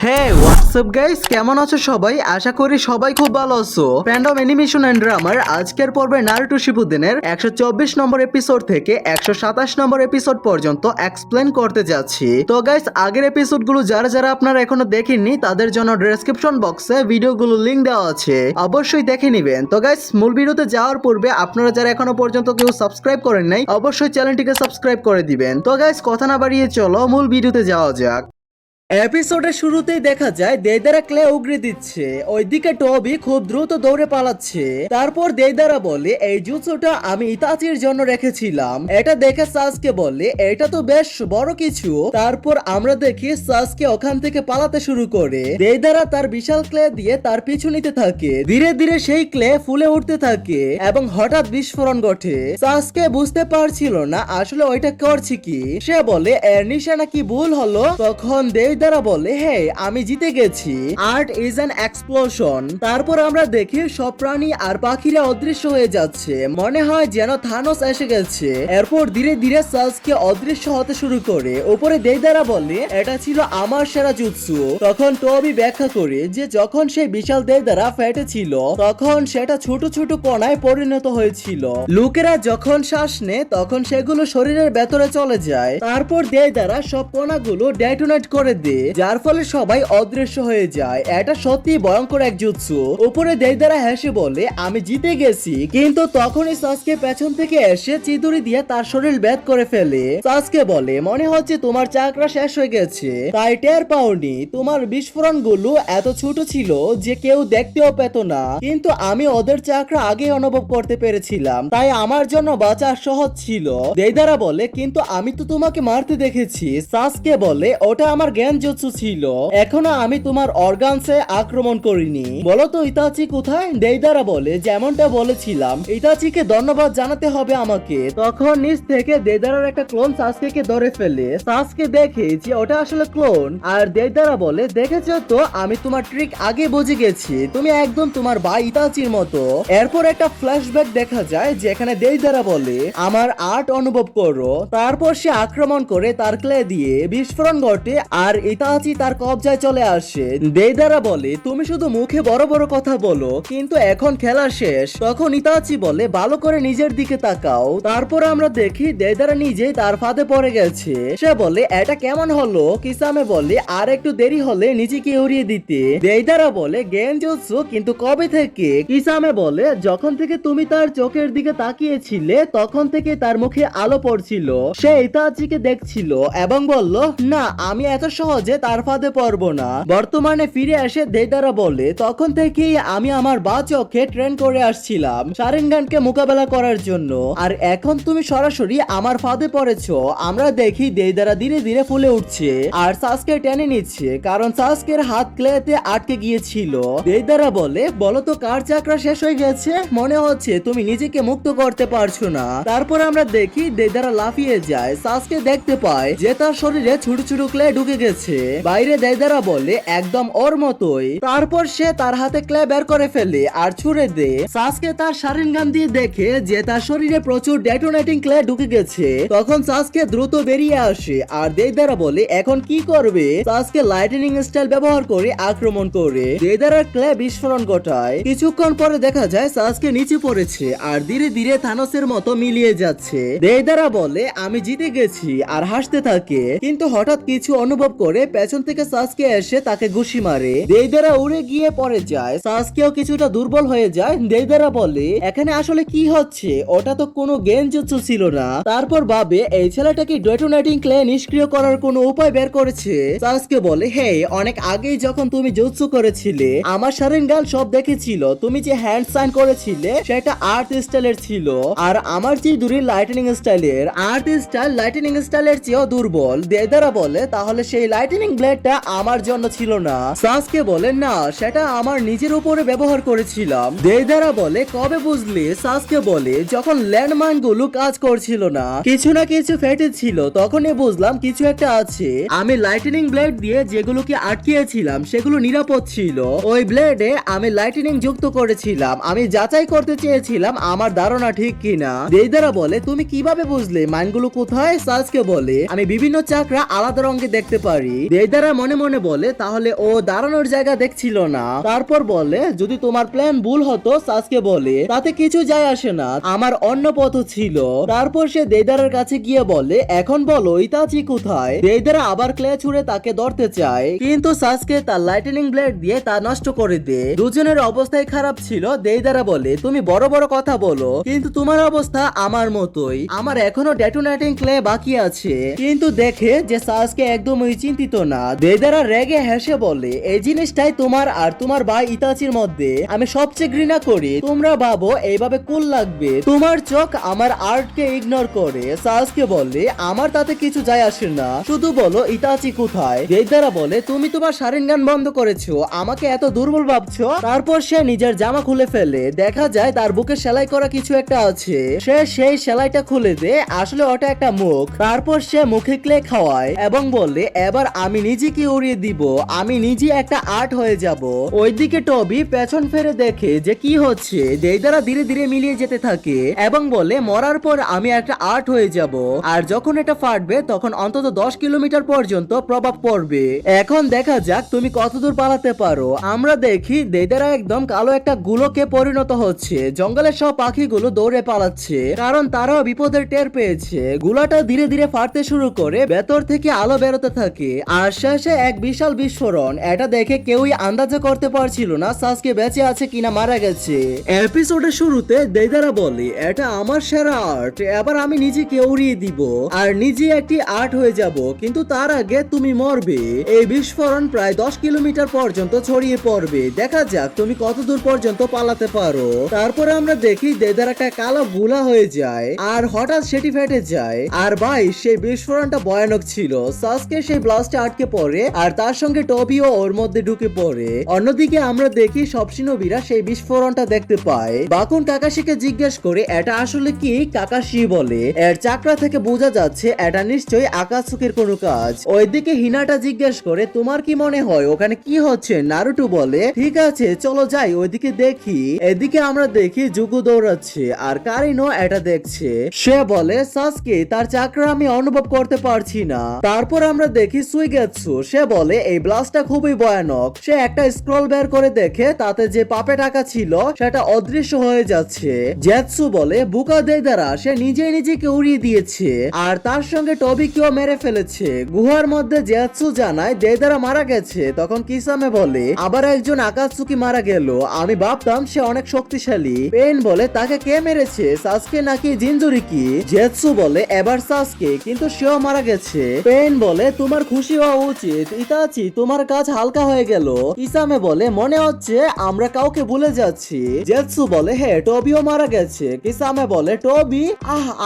WhatsApp guys, কেমন আছো সবাই? আশা করি সবাই খুব ভালো আছো। ফ্যান্ডম অ্যানিমেশন এন্ড ড্রামার আজকের পর্বে নারুটো শিপুদেনের 124 নম্বর এপিসোড থেকে 127 নম্বর এপিসোড পর্যন্ত এক্সপ্লেন করতে যাচ্ছি। তো গাইস, আগের এপিসোডগুলো যারা যারা আপনারা এখনো দেখেননি তাদের জন্য ডেসক্রিপশন বক্সে ভিডিওগুলো লিংক দেওয়া আছে, অবশ্যই দেখে নেবেন। তো গাইস, মূল ভিডিওতে যাওয়ার পূর্বে আপনারা যারা এখনো পর্যন্ত কেউ সাবস্ক্রাইব করেন নাই অবশ্যই চ্যানেলটিকে সাবস্ক্রাইব করে দিবেন। তো গাইস, কথা না বাড়িয়ে চলো মূল ভিডিওতে যাওয়া যাক। এপিসোডের শুরুতেই দেখা যায় দেইদারা ক্লে উগরে দিচ্ছে, ওইদিকে টবি খুব দ্রুত দৌড়ে পালাচ্ছে। তারপর দেইদারা বলে এই জুৎসুটা আমি ইতাচির জন্য রেখেছিলাম। এটা দেখে সাসকে বলে এটা তো বেশ বড় কিছু। তারপর আমরা দেখি সাসকে ওখান থেকে পালাতে শুরু করে। দেইদারা তার বিশাল ক্লে দিয়ে তার পিছু নিতে থাকে। ধীরে ধীরে সেই ক্লে ফুলে উঠতে থাকে এবং হঠাৎ বিস্ফোরণ ঘটে। সাসকে বুঝতে পারছিল না আসলে ওইটা করছে কি। সে বলে এর নিশানা কি ভুল হলো। তখন দেইদারা বলে হে আমি জিতে গেছি, আর্ট ইজ অ্যান এক্সপ্লোশন। তারপর আমরা দেখি সব প্রাণী আর পাখিরা অদৃশ্য হয়ে যাচ্ছে, মনে হয় যেন থানোস এসে গেছে। এরপর ধীরে ধীরে সাসকে অদৃশ্য হতে শুরু করে। উপরে দেইদারা বলে এটা ছিল আমার সেরা জুৎসু। তখন টবি ব্যাখ্যা করে যে যখন সেই বিশাল দেইদারা ফেটেছিল তখন সেটা ছোট ছোট কণায় পরিণত হয়েছিল। লোকেরা যখন শ্বাস নেয় তখন সেগুলো শরীরের ভেতরে চলে যায়। তারপর দেইদারা সব কণাগুলো ডেটোনেট করে দেয়, যার ফলে সবাই অদৃশ্য হয়ে যায়। এটা সত্যি ভয়ঙ্কর এক জুৎসু। উপরে দেইদারা হেসে বলে আমি জিতে গেছি, কিন্তু তখনই সাসকে পেছন থেকে এসে চিদুরি দিয়ে তার শরীর ভেদ করে ফেলে। সাসকে বলে মনে হচ্ছে তোমার চাকরা শেষ হয়ে গেছে, তাই টের পাওনি। তোমার বিস্ফোরণ গুলো এত ছোট ছিল যে কেউ দেখতেও পেত না, কিন্তু আমি ওদের চাকরা আগে অনুভব করতে পেরেছিলাম, তাই আমার জন্য বাঁচা সহজ ছিল। দেইদারা বলে কিন্তু আমি তো তোমাকে মারতে দেখেছি। সাসকে বলে ওটা আমার জ্ঞান জুৎসু ছিল, এখনো আমি তোমার অর্গানসে আক্রমণ করিনি। বলো তো ইতাচি কোথায়? দেইদারা বলে যেমনটা বলেছিলাম, ইতাচিকে ধন্যবাদ জানাতে হবে আমাকে। তখন নিচ থেকে দেইদারার একটা ক্লোন সাসকে ধরে ফেলে। সাসকে দেখে যে ওটা আসলে ক্লোন, আর দেইদারা বলে দেখেছো তো আমি তোমার ট্রিক আগে বুঝে গেছি, তুমি একদম তোমার ভাই ইতাচির মতো। এরপর একটা ফ্ল্যাশব্যাক দেখা যায় যেখানে দেইদারা বলে আমার আর্ট অনুভব করো। তারপর সে আক্রমণ করে তার ক্লে দিয়ে বিস্ফোরণ ঘটে আর ইতাচি তার কবজায় চলে আসে। দেইদারা বলে তুমি শুধু মুখে বড় বড় কথা বলো, কিন্তু এখন খেলা শেষ। তখন ইতাচি বলে ভালো করে নিজের দিকে তাকাও। তারপর আমরা দেখি দেইদারা নিজেই তার ফাঁদে পড়ে গেছে। সে বলে এটা কেমন হলো? কিসামে বলে আর একটু দেরি হলে নিজেকে উড়িয়ে দিতে। দেইদারা বলে গেনজুৎসু, কিন্তু কবে থেকে? কিসামে বলে যখন থেকে তুমি তার চোখের দিকে তাকিয়েছিলে তখন থেকে তার মুখে আলো পড়ছিল। সে ইতাচিকে দেখছিল এবং বলল না আমি এত সহজে তার ফাঁদে পড়বো না। বর্তমানে ফিরে এসে দেইদারা বলে তখন থেকেই আমি আমার বা চোখে ট্রেন করে আসছিলাম শারিনগানকে মোকাবেলা করার জন্য, আর এখন তুমি সরাসরি আমার ফাঁদে পড়েছো। আমরা দেখি দেইদারা ধীরে ধীরে ফুলে উঠছে আর সাসকে টেনে নিচ্ছে, কারণ সাসকের হাত ক্লেতে আটকে গিয়েছিল। দেইদারা বলে বলো তো কার চাকরা শেষ হয়ে গেছে? মনে হচ্ছে তুমি নিজেকে মুক্ত করতে পারছো না। তারপর আমরা দেখি দেইদারা লাফিয়ে যায়। সাসকে দেখতে পায় যে তার শরীরে ছোট ছোট ক্লে ঢুকে গেছে। বাইরে দেইদারা বলে একদম ওর মতোই। তারপর সে তার হাতে ক্লে বের করে ফেলে আর ছুড়ে দেয়। সাসকে তার শারিনগান দিয়ে দেখে যে তার শরীরে প্রচুর ডেটোনেটিং ক্লে ঢুকে গেছে। তখন সাসকে দ্রুত বেরিয়ে আসে আর দেইদারা বলে এখন কি করবে? সাসকে লাইটনিং স্টাইল ব্যবহার করে আক্রমণ করে দেইদারার ক্লে বিস্ফোরণ ঘটায়। কিছুক্ষণ পরে দেখা যায় সাসকে নিচে পড়েছে আর ধীরে ধীরে থানোসের মতো মিলিয়ে যাচ্ছে। দেইদারা বলে আমি জিতে গেছি আর হাসতে থাকে, কিন্তু হঠাৎ কিছু অনুভব করে পেছন থেকে সাসকে এসে তাকে ঘুষি মারে। দেইদারা উড়ে গিয়ে পড়ে যায়। সাসকেও কিছুটা দুর্বল হয়ে যায়। দেইদারা বলে এখানে আসলে কি হচ্ছে? ওটা তো কোনো গেনজুৎসু ছিল না। তারপর ভাবে এই ছেলেটাকে ডেটোনেটিং ক্লে নিষ্ক্রিয় করার কোনো উপায় বের করেছে। সাসকে বলে হে অনেক আগেই যখন তুমি জুৎসু করেছিলে আমার শারিনগান সব দেখেছিল, তুমি যে হ্যান্ড সাইন করেছিলে সেটা আর্ট স্টাইলের ছিল, আর আমার চিদুরি লাইটনিং স্টাইলের। আর্ট স্টাইল লাইটনিং স্টাইলের চেয়েও দুর্বল। দেইদারা বলে তাহলে সেই লাইটনিং ব্লেডটা আমার জন্য ছিল না। সাসকে বলে না সেটা আমার নিজের উপরে ব্যবহার করেছিলাম। দেইদারা বলে কবে বুঝলি? সাসকে বলে যখন ল্যান্ডমাইন গুলো কাজ করছিল না, কিছু না কিছু ফেটেছিল, তখনই বুঝলাম কিছু একটা আছে। আমি লাইটনিং ব্লেড দিয়ে যেগুলোকে আটকিয়েছিলাম সেগুলো নিরাপদ ছিল। ওই ব্লেডে আমি লাইটনিং যুক্ত করেছিলাম। আমি যাচাই করতে চেয়েছিলাম আমার ধারণা ঠিক কিনা। দেইদারা বলে তুমি কিভাবে বুঝলে মাইনগুলো কোথায়? সাসকে বলে আমি বিভিন্ন চাকরা আলাদা রঙে দেখতে পারি। পারি। দেইদারা মনে মনে বলে তাহলে ও দাঁড়ানোর জায়গা দেখছিল না। তারপর বলে যদি তোমার প্ল্যান ভুল হতো, সাসকে বলে তাতে কিছু যায় আসে না, আমার অন্য পথ ছিল। তারপর সে দেইদারার কাছে গিয়ে বলে এখন বলো ইতাচি কোথায়। দেইদারা আবার ক্লে ছুঁড়ে তাকে ধরতে চায়, কিন্তু সাসকে তার লাইটেনিং ব্লেড দিয়ে তা নষ্ট করে দেয়। দুজনের অবস্থাই খারাপ ছিল। দেইদারা বলে তুমি বড় বড় কথা বলো, কিন্তু তোমার অবস্থা আমার মতোই, আমার এখনো ডেটোনেটিং ক্লে বাকি আছে। কিন্তু দেখে যে সাসকে একদমই চিন্তিত না। দেইদারা রেগে হেসে বলে এই জিনিসটাই তোমার আর তোমার ভাই ইতাচির মধ্যে আমি সবচেয়ে ঘৃণা করি। তোমরা ভাবো এইভাবে কুল লাগবে, তোমার চোখ আমার আর্টকে ইগনোর করে। সাসকে বলে আমার তাতে কিছু যায় আসে না, শুধু বলো ইতাচি কোথায়। দেইদারা বলে তুমি তোমার শারিনগান বন্ধ করেছো, আমাকে এত দুর্বল ভাবছো। তারপর সে নিজের জামা খুলে ফেলে, দেখা যায় তার বুকে সেলাই করা কিছু একটা আছে। সে সেই সেলাইটা খুলে দেয়, আসলে ওটা একটা মুখ। তারপর সে মুখে ক্লে খাওয়ায় এবং বলে এবার আমি নিজেকে উড়িয়ে দিব, আমি নিজে একটা আর্ট হয়ে যাব। ওইদিকে টবি পেছন ফিরে দেখে যে কি হচ্ছে। দেইদারা ধীরে ধীরে মিলিয়ে যেতে থাকে এবং বলে মরার পর আমি একটা আর্ট হয়ে যাব, আর যখন এটা ফাটবে তখন অন্তত 10 কিলোমিটার পর্যন্ত প্রভাব পড়বে। এখন দেখা যাক তুমি কতদূর পালাতে পারো। আমরা দেখি দেইদারা একদম কালো একটা গুলোকে পরিণত হচ্ছে। জঙ্গলের সব পাখিগুলো দৌড়ে পালাচ্ছে, কারণ তারাও বিপদের টের পেয়েছে। গুলাটা ধীরে ধীরে ফাটতে শুরু করে, ভেতর থেকে আলো বেরোতে থাকে, আর শেষে এক বিশাল বিস্ফোরণ। এটা দেখে কেউই আন্দাজা করতে পারছিল না সাসকে বেঁচে আছে কিনা মারা গেছে। এপিসোডের শুরুতে দেইদারা বলে এটা আমার সেরা আর্ট, এবার আমি নিজেকে উড়িয়ে দিব আর নিজে একটি আর্ট হয়ে যাব, কিন্তু তার আগে তুমি মরবে। এই বিস্ফোরণ প্রায় 10 কিলোমিটার পর্যন্ত ছড়িয়ে পড়বে, দেখা যাক তুমি কত দূর পর্যন্ত পালাতে পারো। তারপরে আমরা দেখি দেইদারা একটা কালো গুলা হয়ে যায় আর হঠাৎ সেটি ফেটে যায়। আর ভাই সেই বিস্ফোরণটা ভয়ানক ছিল। সাসকে সেই ব্লাস্টে আটকে পড়ে আর তার সঙ্গে টবিও ওর মধ্যে ঢুকে পড়ে। অন্যদিকে আমরা দেখি সবশিনোবিরা সেই বিস্ফোরণটা দেখতে পায়। বাকুন কাকাশিকে জিজ্ঞেস করে এটা আসলে কি। কাকাশি বলে এর চাকরা থেকে বোঝা যাচ্ছে এটা নিশ্চয়ই আকাশুকের কোনো কাজ। ওইদিকে হিনাটা জিজ্ঞেস করে তোমার কি মনে হয় ওখানে কি হচ্ছে। নারুটো বলে ঠিক আছে চলো যাই ওইদিকে দেখি। এদিকে আমরা দেখি জুগু দৌড়াচ্ছে আর কারিনো এটা দেখছে। সে বলে সাসকে তার চাকরা আমি অনুভব করতে পারছি না। তারপর আমরা দেখি সুইগেৎসু, সে বলে এই ব্লাস্টটা খুবই ভয়ানক। সে একটা স্ক্রল বের করে দেখে তাতে যে পাপে টাকা ছিল সেটা অদৃশ্য হয়ে যাচ্ছে। জেৎসু বলে বুকা দেইদারা সে নিজেই নিজেকে উড়িয়ে দিয়েছে আর তার সঙ্গে টবিকেও মেরে ফেলেছে। গুহার মধ্যে জেৎসু জানায় দেইদারা মারা গেছে। তখন কিসামে বলে আবার একজন আকাতসুকি মারা গেল, আমি ভাবতাম সে অনেক শক্তিশালী। পেন বলে তাকে কে মেরেছে, সাসকে নাকি জিনজুরিকি। জেৎসু বলে এবার সাসকে, কিন্তু সেও মারা গেছে। পেন বলে তোমার খুশি হওয়া উচিত, ইতাচি তোমার কাজ হালকা হয়ে গেল। কিসামে বলে মনে হচ্ছে আমরা কাউকে ভুলে যাচ্ছি। জেৎসু বলে হ্যাঁ টবিও মারা গেছে। কিসামে বলে টবি,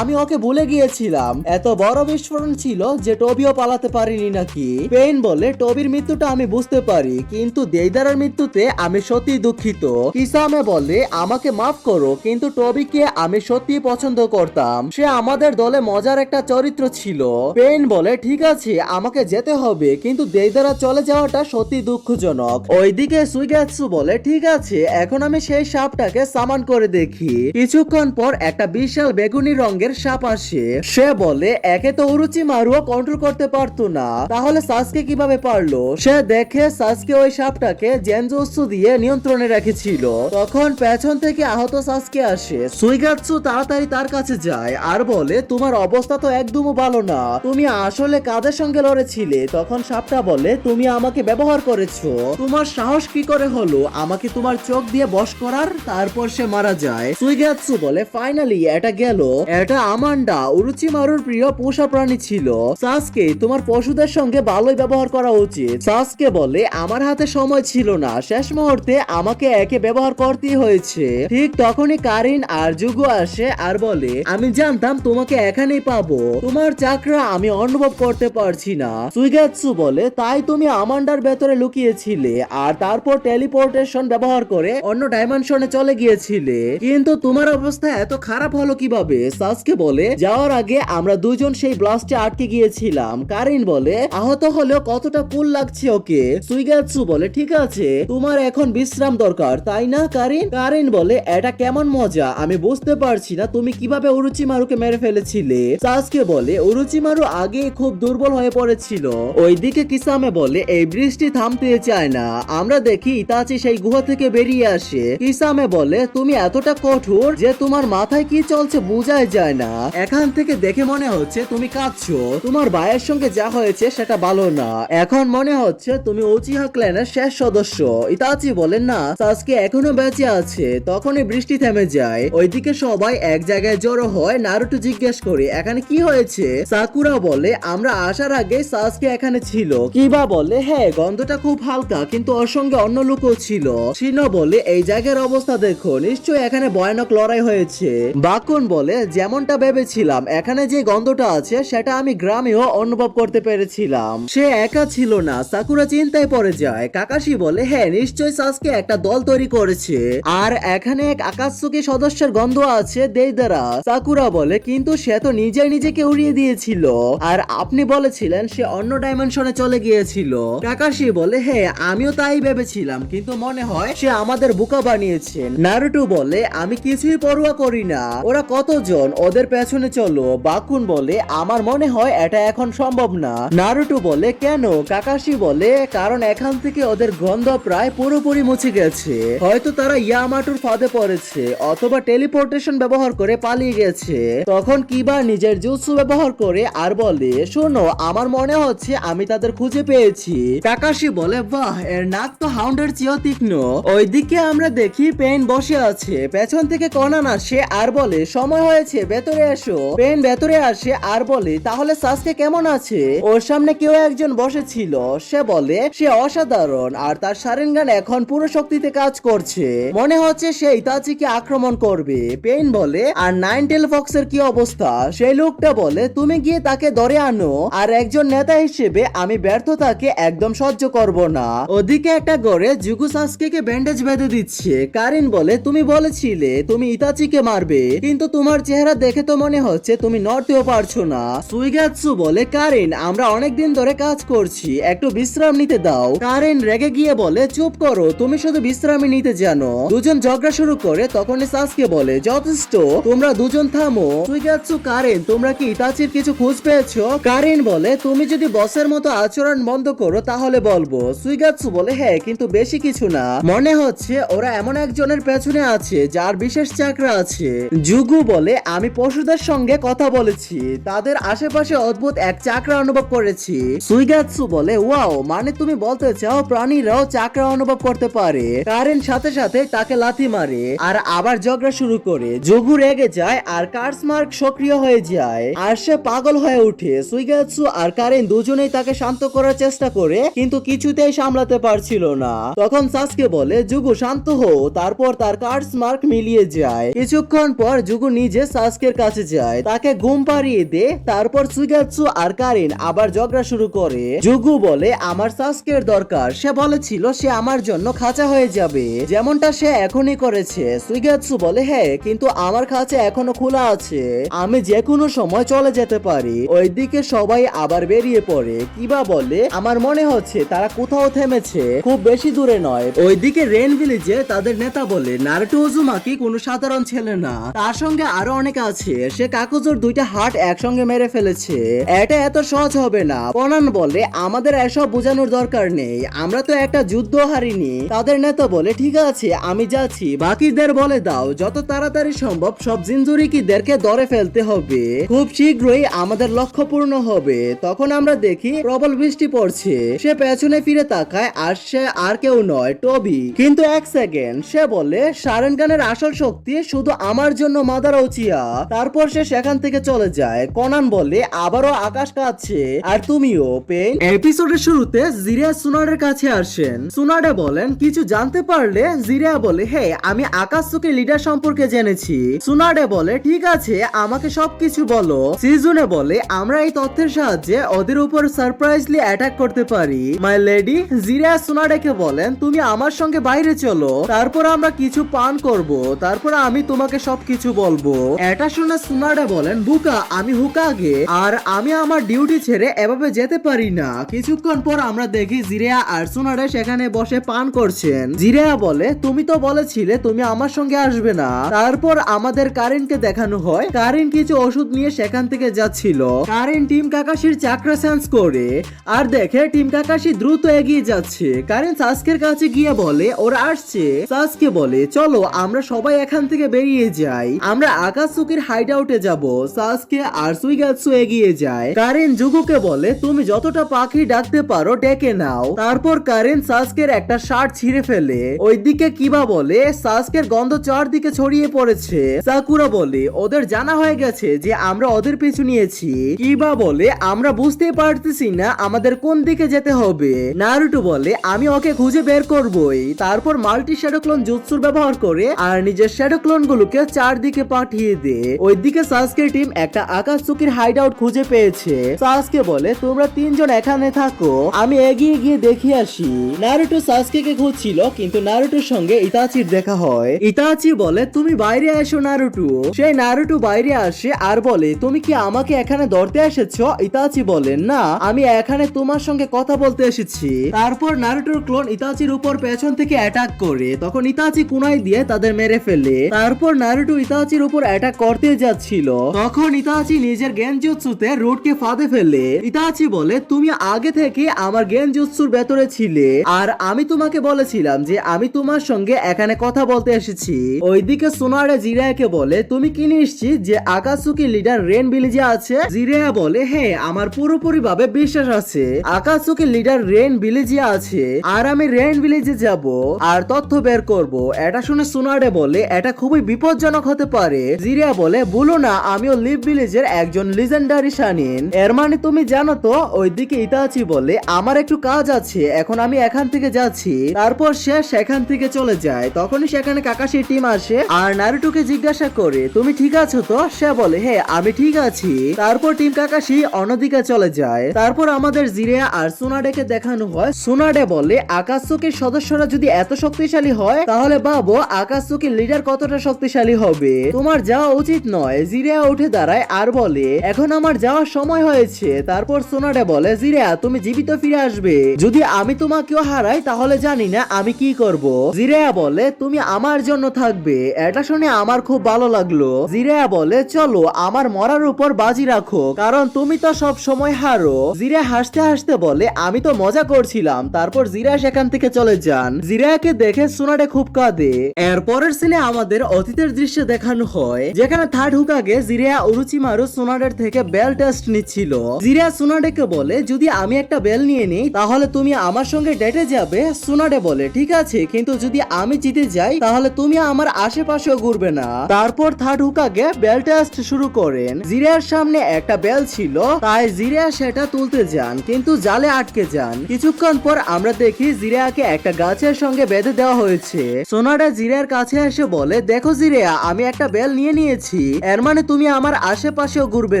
আমি ওকে ভুলে গিয়েছিলাম, এত বড় বিস্ফোরণ ছিল যে টবিও পালাতে পারিনি নাকি। পেইন বলে টবির মৃত্যুটা আমি বুঝতে পারি, কিন্তু দেইদারার মৃত্যুতে আমি সত্যি দুঃখিত। কিসামে বলে আমাকে মাফ করো, কিন্তু টবিকে আমি সত্যি পছন্দ করতাম, সে আমাদের দলে মজার একটা চরিত্র ছিল। পেইন বলে ঠিক আছে আমাকে যেতে হবে, কিন্তু দেইদারা চলে যাওয়াটা সত্যি দুঃখজনক। ওইদিকে সুইগেৎসু বলে ঠিক আছে এখন আমি সেই সাপটাকে সামান করে দেখি। কিছুক্ষণ পর একটা বিশাল বেগুনি রঙের সাপ আসে। সে বলে একে তো উরুচিমারুও কন্ট্রোল করতে পারতো না, তাহলে সাসকে কিভাবে পারলো। সে দেখে সাসকে ওই সাপটাকে জেনজুৎসু দিয়ে নিয়ন্ত্রণে রেখেছিল। তখন পেছন থেকে আহত সাসকে আসে। সুইগেৎসু তাড়াতাড়ি তার কাছে যায় আর বলে তোমার অবস্থা তো একদমই ভালো না, তুমি আসলে কাদের সঙ্গে লড়েছিলে। তখন সাপটা বলে তুমি আমাকে ব্যবহার করেছো, তোমার সাহস কি করে হলো আমাকে তোমার চোখ দিয়ে বশ করার। তারপর সে মারা যায়। সুইগেৎসু বলে ফাইনালি এটা গেল। এটা আমান্ডা উরুচিমারুর প্রিয় পোষা প্রাণী ছিল। সাসকে তোমার পশুদের সঙ্গে ভালোই ব্যবহার করা উচিত। সাসকে বলে আমার হাতে সময় ছিল না, শেষ মুহূর্তে আমাকে একে ব্যবহার করতেই হয়েছে। ঠিক তখনই কারিন আর জুগু আসে আর বলে আমি জানতাম তোমাকে এখানেই পাবো, তোমার চাকরা আমি অনুভব করতে পারছি না। সুইগেৎসু বলে তাই তুমি আমান্ডার ভেতরে লুকিয়েছিলে আর তারপর টেলিপোর্টেশন ব্যবহার করে অন্য ডাইমেনশনে চলে গিয়েছিলে, কিন্তু তোমার অবস্থা এত খারাপ হলো কিভাবে। সাসকে বলে যাওয়ার আগে আমরা দুজন সেই ব্লাস্টে আটকে গিয়েছিলাম। কারিন বলে আহত হলেও কতটা কুল লাগছে ওকে। সুইগেৎসু বলে ঠিক আছে তোমার এখন বিশ্রাম দরকার তাই না কারিন। কারিন বলে এটা কেমন মজা, আমি বুঝতে পারছি না তুমি কিভাবে উরুচিমারুকে মেরে ফেলেছিলে। সাসকে বলে উরুচিমারু আগে খুব দুর্বল হয়ে পড়েছিল, ওইদিকে কিসামে বলে এই বৃষ্টি থামতে চায় না। আমরা দেখি ইতাচি সেই গুহা থেকে বেরিয়ে আসে। কিসামে বলে তুমি এতটা কঠোর যে তোমার মাথায় কি চলছে বোঝাই যায় না। এখান থেকে দেখে মনে হচ্ছে তুমি কাঁদছো। তোমার ভাইয়ের সঙ্গে যা হয়েছে সেটা ভালো না। এখন মনে হচ্ছে তুমি উচিহা ক্ল্যানের শেষ সদস্য। ইতাচি বলেন না, সাসকে এখনো বেঁচে আছে। তখনই বৃষ্টি থেমে যায়। ওইদিকে সবাই এক জায়গায় জড়ো হয়। নারুটো জিজ্ঞেস করে এখানে কি হয়েছে। সাকুরা বলে আমরা আসার আগে সাসকে এখানে ছিল। কিবা বলে হ্যাঁ, গন্ধটা খুব হালকা, কিন্তু ওর সঙ্গে অন্য লোকও ছিল। শিনো বলে এই জায়গার অবস্থা দেখো, নিশ্চয়ই এখানে ভয়ানক লড়াই হয়েছে। বাকুন বলে যেমনটা ভেবেছিলাম, এখানে যে গন্ধটা আছে সেটা আমি গ্রামেও অনুভব করতে পেরেছিলাম। সে একা ছিল না। সাকুরা চিন্তায় পড়ে যায়। কাকাশি বলে হ্যাঁ, নিশ্চয়ই সাসকে একটা দল তৈরি করেছে, আর এখানে এক আকাশচুকি সদস্যের গন্ধ আছে দেইদারা। সাকুরা বলে কিন্তু সে তো নিজেকে উড়িয়ে দিয়েছিল, আর আপনি বলেছিলেন সে অন্য ডাইমেনশনে চলে গিয়েছিল। কাকাশি বলে হ্যাঁ, আমিও তাই ভেবেছিলাম, কিন্তু মনে হয় সে আমাদের বোকা বানিয়েছেন। নারুটো বলে আমি কিছুই পরোয়া করি না, ওরা কতজন, ওদের পেছনে চলো। বাকুন বলে আমার মনে হয় এটা এখন সম্ভব না। নারুটো বলে কেন? কাকাশি বলে কারণ এখান থেকে ওদের গন্ধ প্রায় পুরোপুরি মুছে গেছে। হয়তো তারা ইয়ামাটোর ফাঁদে পড়েছে, অথবা টেলিপোর্টেশন ব্যবহার করে পালিয়ে গেছে। তখন কিবা নিজের জুৎসু ব্যবহার করে আর বলে শোনো, আমার মনে হচ্ছে আমি তাদের খুঁজে পেয়েছি। কাকাশি বলে বাহ, এর নাক তো হাউন্ডের চেয়েও তীক্ষ্ণ। ওইদিকে আমরা দেখি পেন বসে আছে। পেছন থেকে কনান আসে আর বলে সময় হয়েছে, ভেতরে এসো। পেন ভেতরে আসে আর বলে তাহলে সাসকে কেমন আছে? ওর সামনে কেউ একজন বসেছিল। সে বলে সে অসাধারণ, আর তার শারিনগান এখন পুরো শক্তিতে কাজ করছে। মনে হচ্ছে সে ইতাচিকে আক্রমণ করবে। পেইন বলে আর নাইন টেল ফক্সের কি অবস্থা? সেই লোকটা বলে তুমি গিয়ে তাকে ধরে আনো, আর একজন নেতা হিসেবে আমি ব্যর্থতাকে একদম সহ্য করব না। ওদিকে একটা ঘরে জুগু সাসকে ব্যান্ডেজ বেঁধে দিচ্ছে। কারিন বলে তুমি বলেছিলে তুমি ইতাচিকে মারবে, কিন্তু তোমার চেহারা দেখে তো মনে হচ্ছে তুমি নড়তেও পারছো না। সুইগাৎসু বলে কারিন আমরা অনেকদিন ধরে কাজ করছি, একটু বিশ্রাম নিতে দাও। কারিন রেগে গিয়ে বলে চুপ করো, তুমি শুধু বিশ্রামই নিতে জানো। দুজন ঝগড়া শুরু করে। তখনই সাসকে বলে যথেষ্ট, তোমরা দুজন থামো। সুইগাৎসু কারিন তোমরা কি ইতাচির কিছু খোঁজ পেয়েছো? কারিন বলে তুমি যদি বসের মতো আচরণ বন্ধ করো তাহলে বলবো। সুইগাৎসু বলে হ্যাঁ, কিন্তু বেশি কিছু না, মনে হচ্ছে ওরা এমন একজনের পেছনে আছে যার বিশেষ চাকরা আছে। জুগু বলে আমি পশুদের সঙ্গে কথা বলেছি, তাদের আশেপাশে অদ্ভুত এক চাকরা অনুভব করেছি। সুইগাৎসু বলে ওয়াও, মানে তুমি বলতে চাও প্রাণীরাও চাকরা অনুভব করতে পারে? কারেন সাথে সাথে তাকে লাথি মারে আর আবার ঝগড়া শুরু করে। জুগু রেগে যায় আর কার্সমার্ক সক্রিয় হয়ে যায় আর সে পাগল হয়ে ওঠে। সুইগাৎসু আর কারেন দুজনেই তাকে শান্ত করার চেষ্টা করে, কিন্তু কিছুতেই সামলাতে পারছিল না। তখন সাসকে বলে জুগু শান্ত হও, তারপর তার কার্সমার্ক মিলিয়ে যায়। কিছুক্ষণ পর জুগু নিজে সাসকের কাছে যায়, তাকে ঘুম পাড়িয়ে দে। তারপর সুইগাৎসু আর কারিন আবার ঝগড়া শুরু করে। জুগু বলে আমার সাসকের দরকার, সে বলেছিল সে আমার জন্য খাঁচা হয়ে যাবে, যেমনটা সে এখনই করেছে। সুইগাৎসু বলে হ্যাঁ, কিন্তু আমার খাঁচা এখনো খোলা আছে, আমি যে কোনো সময় চলে যেতে পারি। ওইদিকে সবাই আবার বেরিয়ে পড়ে। কিবা বলে আমার মনে হচ্ছে তারা কোথাও থেমেছে, খুব বেশি দূরে নয়। ওইদিকে রেন ভিলেজে তাদের নেতা বলে নারুটো উজুমাকি কোনো সাধারণ ছেলে না, তার সঙ্গে আরো অনেক আছে। সে কাকুজোর দুইটা হার্ট একসঙ্গে মেরে ফেলেছে, এটা এত সহজ হবে না। কনান বলে আমাদের এসব বোঝানোর দরকার নেই, আমরা তো একটা যুদ্ধ হারিনি। তাদের নেতা বলে ঠিক আছে আমি যাচ্ছি, বাকিদের বলে দাও যত তাড়াতাড়ি সম্ভব সব জিনজুরিকিদেরকে ধরে ফেলতে হবে, খুব শীঘ্রই আমাদের লক্ষ্য পূর্ণ হবে। তখন আমরা দেখি প্রবল বৃষ্টি পড়ছে। সে পেছনে ফিরে তাকায় আর সে আর কেউ নয়, টবি। কিন্তু এক সেকেন্ড, সে বলে শারেনগানের আসল শক্তি শুধু আমার জন্য মাদার উচিয়া। তারপর সে সেখান থেকে চলে যায়। কনান বলে আবারও আকাশ কাঁদছে আর তুমিও। পেন এপিসোডের শুরুতে জিরিয়া সুনাডের কাছে আসেন। সুনাডে বলেন কিছু জানতে পারলে? জিরিয়া বলে হ্যাঁ, আমি আকাশচুকি লিডার সম্পর্কে জেনেছি। সুনাডে বলে ঠিক আছে, আমাকে সবকিছু বলো। সিজুনে বলে আমরা এই তথ্যের সাহায্যে ওদের উপর সারপ্রাইজলি অ্যাটাক করতে পারি। My lady. জিরিয়া সুনাডেকে বলেন তুমি আমার সঙ্গে বাইরে চলো, তারপর আমরা কিছু পান করব, তারপর আমি তোমাকে সবকিছু বলবো। এটা শুনে সুনাডে বলেন বুকা, আমি হুকাগে, আর আমি আমার ডিউটি ছেড়ে এভাবে যেতে পারি না। কিছুক্ষণ পর আমরা দেখি জিরিয়া আর সুনাডে সেখানে বসে পান করছেন। জিরিয়া বলে তুমি তো বলেছিলে তুমি আমার সঙ্গে আসবে না। তারপর আমাদের কারিনকে দেখানো হয়, কারিন কিছু ওষুধ নিয়ে সেখান থেকে যাচ্ছিল। কারিন টিম কাকাশির চাকরা সেন্স সেন্স করে আর দেখে টিম কাকাশি দ্রুত এগিয়ে যাচ্ছে। কারেন সাসকের কাছে গিয়ে বলে ওরা আসছে। সাসকে বলে চলো আমরা সবাই এখান থেকে বেরিয়ে যাই, আমরা আকাশুকির হাইড আউটে যাবো। সাসকে আর সুইগাৎসু এগিয়ে যায়। কারেন জুগুকে বলে তুমি যতটা পাখি ডাকতে পারো ডেকে নাও। তারপর কারেন সাসকের একটা শার্ট ছিঁড়ে ফেলে। ওইদিকে কিবা বলে সাসকের গন্ধ চারদিকে ছড়িয়ে পড়েছে। সাকুরা বলে ওদের জানা হয়ে গেছে যে আমরা ওদের পিছু নিয়েছি। কিবা বলে আমরা বুঝতে পারতেছি না আমাদের কোন দিকে যেতে হবে। নারুটো বলে আমি ওকে খুঁজে বের করবই। তারপর মাল্টি শ্যাডো ক্লোন জুৎসুর ব্যবহার করে আর নিজের শ্যাডো ক্লোন গুলোকে চারদিকে পাঠিয়ে দেয়। ওইদিকে সাসকে টিম একটা আকাশুকির হাইড আউট খুঁজে পেয়েছে। সাসকে বলে তোমরা তিনজন এখানে থাকো, আমি এগিয়ে গিয়ে দেখে আসি। নারুটো সাসকেকে খুঁজছিল কিন্তু নারুটোর সঙ্গে ইতাচির দেখা হয়। ইতাচি বলে তুমি বাইরে এসো নারুটো। সেই নারুটো বাইরে আসে আর বলে তুমি কি আমাকে এখানে ধরতে এসেছো? ইতাচি বলে না, আমি এখানে তোমার সঙ্গে কথা বলতে এসেছি। তারপর নারুটোর ক্লোন ইতাচির উপর পেছন থেকে অ্যাটাক করে, তখন ইতাচি কুনাই দিয়ে তাদের মেরে ফেলে। তারপর নারুটো ইতাচির উপর অ্যাটাক করতে যাচ্ছিল, তখন ইতাচি নিজের গেনজুৎসুতে রুটকে ফাঁদে ফেলে। ইতাচি বলে তুমি আগে থেকে আমার গেনজুৎসুর ভেতরে ছিলে আর আমি তোমাকে বলেছিলাম যে আমি তোমার সঙ্গে এখানে কথা বলতে এসেছি। ওইদিকে সোনারে জিরায়াকে বলে তুমি কি নিশ্চিত যে আকাশুকি লিডার রেন ভিলেজে আছে? জিরায়া বলে হ্যাঁ আমার পুরোপুরি ভাবে বিশ্বাস আছে আকাশুকি লিডার রেন ভিলেজে আছে আর আমি রেন ভিলেজে যাব আর তথ্য বের করব। এটা শুনে সোনারে বলে এটা খুবই বিপজ্জনক হতে পারে। জিরায়া বলে বলো না আমিও লিভ ভিলেজের একজন লিজেন্ডারি শানিন, এর মানে তুমি জানো তো। ওইদিকে ইতাচি বলে আমার একটু কাজ আছে, এখন আমি এখান থেকে যাচ্ছি। তারপর সে সেখান থেকে চলে যায়। তখনই সেখানে কাকাশির টিম আসে আর নারুটোকে জিজ্ঞাসা করে তুমি ঠিক আছো তো? সে বলে হ্যাঁ আমি ঠিক আছি। তারপর টিম কাকাশি অন্যদিকে চলে যায়। তারপর আমাদের জিরিয়া আর সোনাডেকে দেখানো হয়। সোনাডে বলে আকাশুকির সদস্যরা যদি এত শক্তিশালী হয় তাহলে ভাবো আকাশুকির লিডার কতটা শক্তিশালী হবে। তোমার যাওয়া উচিত নয়। জিরিয়া উঠে দাঁড়ায় আর বলে এখন আমার যাওয়ার সময় হয়েছে। তারপর সোনাডে বলে জিরিয়া তুমি জীবিত ফিরে আসবে, যদি আমি তোমাকেও হারাই তাহলে জানি না আমি কি করব। জিরিয়া বলে তুমি আমার জন্য থাকবে। এটা শুনে আমার খুব ভালো লাগলো। জিরিয়া বলে চলো আমার মরার উপর বাজি রাখো, কারণ তুমি তো সব সময় হারো। জিরিয়া হাসতে হাসতে বলে আমি তো মজা করছিলাম। তারপর জিরিয়া সেখান থেকে চলে যান। জিরিয়াকে দেখে সোনাডে খুব কাঁদে। এরপরের সিনে আমাদের অতীতের দৃশ্য দেখানো হয়, যেখানে থার্ড হুকাগে জিরিয়া উরুচিমারু সোনাডের থেকে বেল টেস্ট নিচ্ছিল। জিরিয়া সোনাডেকে বলে যদি আমি একটা বেল নিয়ে নিই তাহলে তুমি আমার সঙ্গে ডেটে যাবে। সোনাডে বলে ঠিক আছে, কিন্তু যদি আমি জিতে যাই তাহলে তুমি আমার আশেপাশেও ঘুরবে না। তারপর থার্ড হুকাগে বেল টেস্ট শুরু করেন। জিরিয়ার সামনে একটা বেল ছিল, তাই জিরিয়া সেটা তুলতে যান কিন্তু জালে আটকে যান। কিছুক্ষণ পর আমরা দেখি জিরিয়াকে একটা গাছের সঙ্গে বেঁধে দেওয়া হয়েছে। সোনাডা জিরিয়ার কাছে এসে বলে দেখো জিরিয়া আমি একটা বেল নিয়ে নিয়েছি, এর মানে তুমি আমার আশেপাশেও ঘুরবে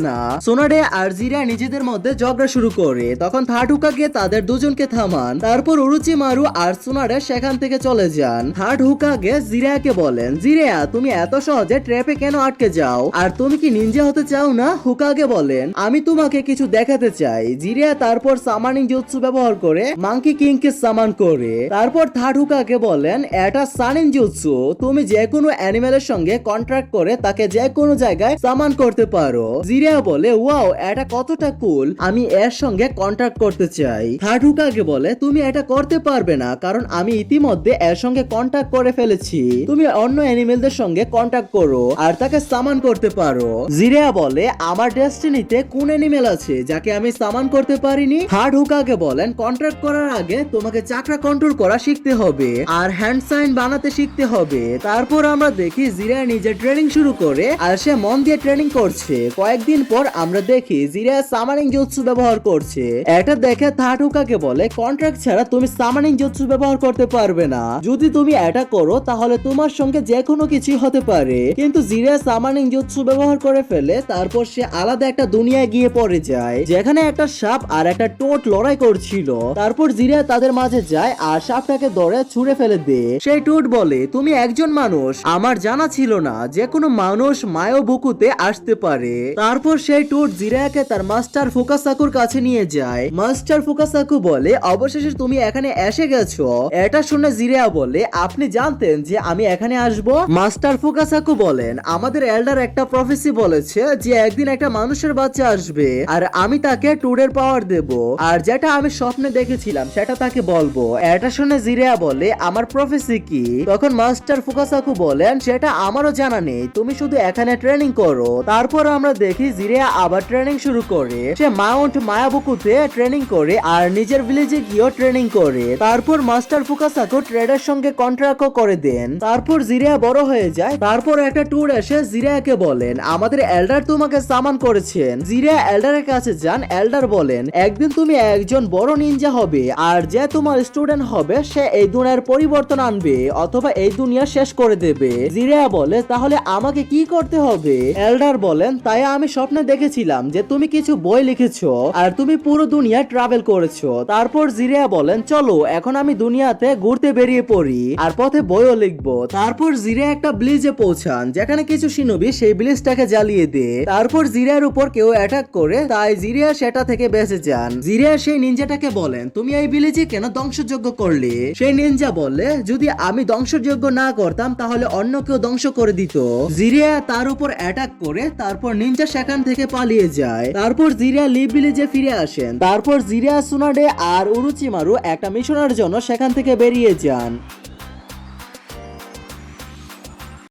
না। সোনাডে আর জিরিয়া নিজেদের মধ্যে ঝগড়া শুরু করে, তখন থার্ড হুকাগে তাদের দুজনকে থামান। তারপর উরুচিমারু আর সোনাডা সেখান থেকে চলে যান। থার্ড হুকাগে জিরিয়াকে বলেন জিরিয়া তুমি এত সহজে ট্র্যাপে কেন আটকে যাও, আর তুমি কি নিনজা হতে চাও না? হুকাগে বলেন আমি তোমাকে কিছু দেখাতে চাই। জিরিয়া তারপর সামানিং জুৎসু ব্যবহার করে মাঙ্কি কিং কে সামান করে। তারপর থার্ড হুকাগে বলেন এটা সানিন জুৎসু, তুমি যে কোনো অ্যানিমেলের সঙ্গে কন্ট্রাক্ট করে তাকে যে কোনো জায়গায় সামান করতে পারো। জিরিয়া বলে ওয়াও এটা কতটা কুল, আমি এর সঙ্গে কন্ট্রাক্ট করতে চাই। থার্ড হুকাগে বলে তুমি এটা করতে পারবে না, কারণ আমি ইতিমধ্যে এর সঙ্গে কন্ট্যাক্ট করে ফেলেছি। তুমি অন্য অ্যানিমেলদের সঙ্গে কন্ট্যাক্ট করো আর তাকে সামান করতে পারো। জিরিয়া বলে আমার ডেস্টিনিতে কোন অ্যানিমেল আছে যাকে আমি সামান করতে পারিনি? থার্ড হুকাগে বলেন কন্ট্রাক্ট করার আগে তোমাকে চাকরা কন্ট্রোল করা শিখতে হবে আর হ্যান্ড সাইন বানাতে শিখতে হবে। তারপর আমরা দেখি জিরিয়া নিজে ট্রেনিং শুরু করে আর সে মন দিয়ে ট্রেনিং করছে। কয়েকদিন পর আমরা দেখি জিরিয়া সামানিং জুৎসু ব্যবহার করছে। এটা দেখে থার্ড হুকাগে বলে কন্ট্রাক্ট ছাড়া তুমি সামানিং জুৎসু ব্যবহার করতে পারবে না, যদি তুমি এটা করো তাহলে তোমার সঙ্গে যে কোনো কিছু হতে পারে। কিন্তু জিরিয়া সামানিং জুৎসু ব্যবহার করে ফেলে। তারপর সে আলাদা একটা দুনিয়ায় গিয়ে পড়ে যায়, যেখানে একটা সাপ আর একটা টোট লড়াই করছিল। তারপর জিরিয়া তাদের মাঝে যায় আর সাপটাকে ধরে ছুঁড়ে ফেলে দেয়। সেই টোট বলে তুমি একজন মানুষ, আমার জানা ছিল না যে কোনো মানুষ মায়োবুকুতে আসতে পারে। তারপর সেই টোট জিরিয়াকে তার মাস্টার ফুকাসাকুর কাছে নিয়ে যায়। মাস্টার ফুকাসাকু বলে অবশেষে তুমি এখানে এসে গেছো। এটা শুনে জিরিয়া বলে আপনি জানতেন যে আমি এখানে আসব? মাস্টার ফুকাসাকু বলেন আমাদের এল্ডার একটা প্রফেসি বলেছে যে একদিন একটা মানুষের বাচ্চা আসবে আর আমি তাকে জিরিয়াকে ট্যুরের পাওয়ার দেব আর যেটা আমি স্বপ্নে দেখেছিলাম সেটা তাকে বলবো। এটা শুনে জিরিয়া বলে আমার প্রফেসি কি? তখন মাস্টার ফুকাসাকু বলেন সেটা আমারও জানা নেই, তুমি শুধু এখানে ট্রেনিং করো। তারপর আমরা দেখি জিরিয়া আবার ট্রেনিং শুরু করে। সে মাউন্ট মায়াবুকুতে ট্রেনিং করে আর নিজের ভিলেজে গিয়েও ট্রেনিং করে। তারপর মাস্টার ফুকাসাকু ট্রেডার সঙ্গে কন্ট্রাক্টও করে দেন। তারপর জিরিয়া বড় হয়ে যায়। তারপর একটা ট্যুর এসে জিরিয়াকে বলেন আমাদের এল্ডার তোমাকে সামান করেছেন। জিরিয়া এল্ডারের কাছে যান। এল্ডার বলেন একদিন তুমি একজন বড় নিনজা হবে আর যে তোমার স্টুডেন্ট হবে সে এই দুনিয়ার পরিবর্তন আনবে অথবা এই দুনিয়া শেষ করে দেবে। জিরিয়া বলে তাহলে আমাকে কি করতে হবে? এল্ডার বলেন তাই আমি স্বপ্নে দেখেছিলাম যে তুমি কিছু বই লিখেছো আর তুমি পুরো দুনিয়া ট্রাভেল করেছো। তারপর জিরিয়া বলেন চলো এখন আমি দুনিয়াতে ঘুরতে বেরিয়ে পড়ি আর পথে বইও লিখবো। তারপর জিরিয়া একটা ব্লিজে পৌঁছান যেখানে কিছু শিনোবি সেই ব্লিজটাকে জ্বালিয়ে দেয়। তারপর জিরিয়ার উপর কেউ অ্যাটাক করে তাই জিরিয়া সেটা থেকে বেঁচে যান। জিরিয়া সেই নিনজাটাকে বলেন তুমি এই ভিলেজে কেন ধ্বংসযজ্ঞ করলে? সেই নিনজা বলে যদি আমি ধ্বংসযজ্ঞ না করতাম তাহলে অন্য কেউ ধ্বংস করে দিত। জিরিয়া তার উপর অ্যাটাক করে তারপর নিনজা সেখান থেকে পালিয়ে যায়। তারপর জিরিয়া লিভ ভিলেজে ফিরে আসেন। তারপর জিরিয়া সুনাডে আর উরুচিমারু একটা মিশনের জন্য সেখান থেকে বেরিয়ে যান।